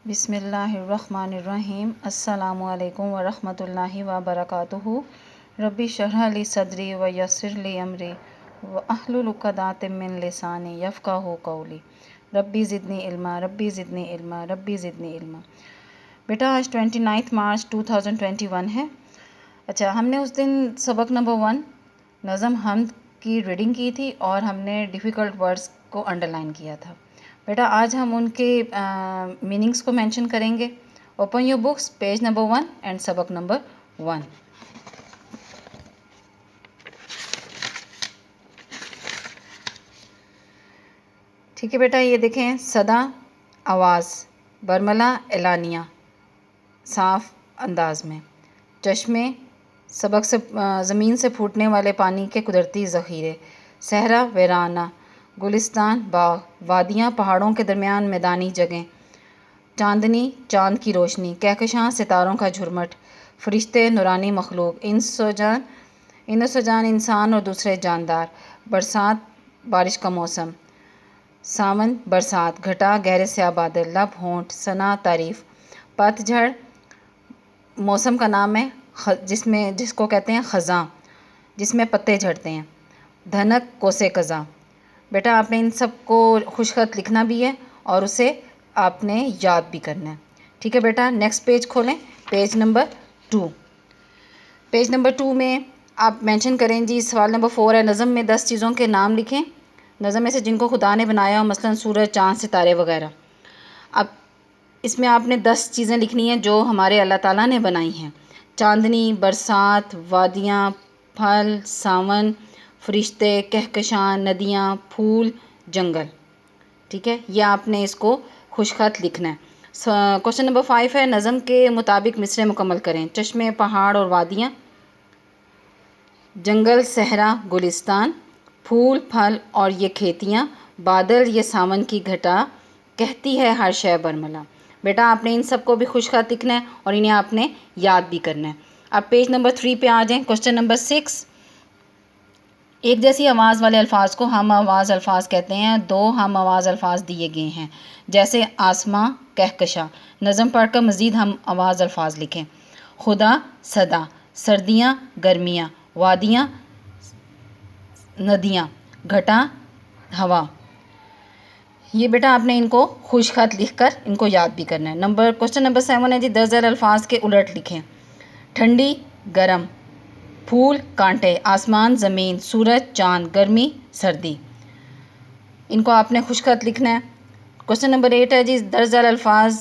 بسم اللہ الرحمن الرحیم السلام علیکم ورحمۃ اللہ وبرکاتہ ربی اشرح لی صدری ویسر لی امری واحلل عقدۃ من لسانی یفقہوا قولی ربی زدنی علما ربی زدنی علما ربی زدنی علما۔ بیٹا آج 29 مارچ 2021 ہے۔ اچھا، ہم نے اس دن سبق نمبر 1 نظم حمد کی ریڈنگ کی تھی اور ہم نے ڈیفیکلٹ ورڈز کو انڈر لائن کیا تھا۔ بیٹا آج ہم ان کے میننگز کو مینشن کریں گے۔ Open your books, page number 1 and سبق نمبر 1۔ ٹھیک ہے بیٹا، یہ دیکھیں، صدا آواز، برملا اعلانیہ صاف انداز میں، چشمے سبق سے زمین سے پھوٹنے والے پانی کے قدرتی ذخیرے، صحرا ویرانہ، گلستان باغ، وادیاں پہاڑوں کے درمیان میدانی جگہیں، چاندنی چاند کی روشنی، کہکشاں ستاروں کا جھرمٹ، فرشتے نورانی مخلوق، انس و جان انسان اور دوسرے جاندار، برسات بارش کا موسم، ساون برسات، گھٹا گہرے سیاہ بادل، لب ہونٹ ثنا تعریف، پت جھڑ موسم کا نام ہے جس کو کہتے ہیں خزاں، جس میں پتے جھڑتے ہیں، دھنک کوسے قزاں۔ بیٹا آپ نے ان سب کو خوش خط لکھنا بھی ہے اور اسے آپ نے یاد بھی کرنا ہے۔ ٹھیک ہے بیٹا، نیکسٹ پیج کھولیں، پیج نمبر 2۔ پیج نمبر 2 میں آپ مینشن کریں جی، سوال نمبر 4 ہے، نظم میں 10 چیزوں کے نام لکھیں، نظم میں سے جن کو خدا نے بنایا ہو، مثلاً سورج، چاند، ستارے وغیرہ۔ اب اس میں آپ نے 10 چیزیں لکھنی ہیں جو ہمارے اللہ تعالیٰ نے بنائی ہیں: چاندنی، برسات، وادیاں، پھل، ساون، فرشتے، کہکشاں، ندیاں، پھول، جنگل۔ ٹھیک ہے، یہ آپ نے اس کو خوش خط لکھنا ہے۔ کوشچن نمبر 5 ہے، نظم کے مطابق مصرعے مکمل کریں۔ چشمے، پہاڑ اور وادیاں، جنگل، صحرا، گلستان، پھول، پھل اور یہ کھیتیاں، بادل یہ ساون کی گھٹا، کہتی ہے ہر شے برملا۔ بیٹا آپ نے ان سب کو بھی خوش خط لکھنا ہے اور انہیں آپ نے یاد بھی کرنا ہے۔ اب پیج نمبر 3 پہ آ جائیں، کوشچن نمبر 6۔ ایک جیسی آواز والے الفاظ کو ہم آواز الفاظ کہتے ہیں۔ 2 ہم آواز الفاظ دیے گئے ہیں، جیسے آسماں، کہکشاں۔ نظم پڑھ کر مزید ہم آواز الفاظ لکھیں: خدا، صدا، سردیاں، گرمیاں، وادیاں، ندیاں، گھٹا، ہوا۔ یہ بیٹا آپ نے ان کو خوش خط لکھ کر ان کو یاد بھی کرنا ہے۔ کوشچن نمبر 7 ہے جی، درج ذیل الفاظ کے الٹ لکھیں: ٹھنڈی، گرم، پھول، کانٹے، آسمان، زمین، سورج، چاند، گرمی، سردی۔ ان کو آپ نے خوش خط لکھنا ہے۔ کوشچن نمبر 8 ہے جی، درج ذیل الفاظ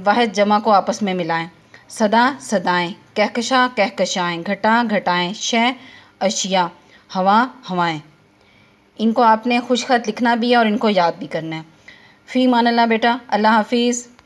واحد جمع کو آپس میں ملائیں: صدا، صدائیں، کہکشاں، کہکشائیں، گھٹا، گھٹائیں، شے، اشیاء، ہوا، ہوائیں۔ ان کو آپ نے خوش خط لکھنا بھی ہے اور ان کو یاد بھی کرنا ہے۔ فی امان اللہ بیٹا، اللہ حافظ۔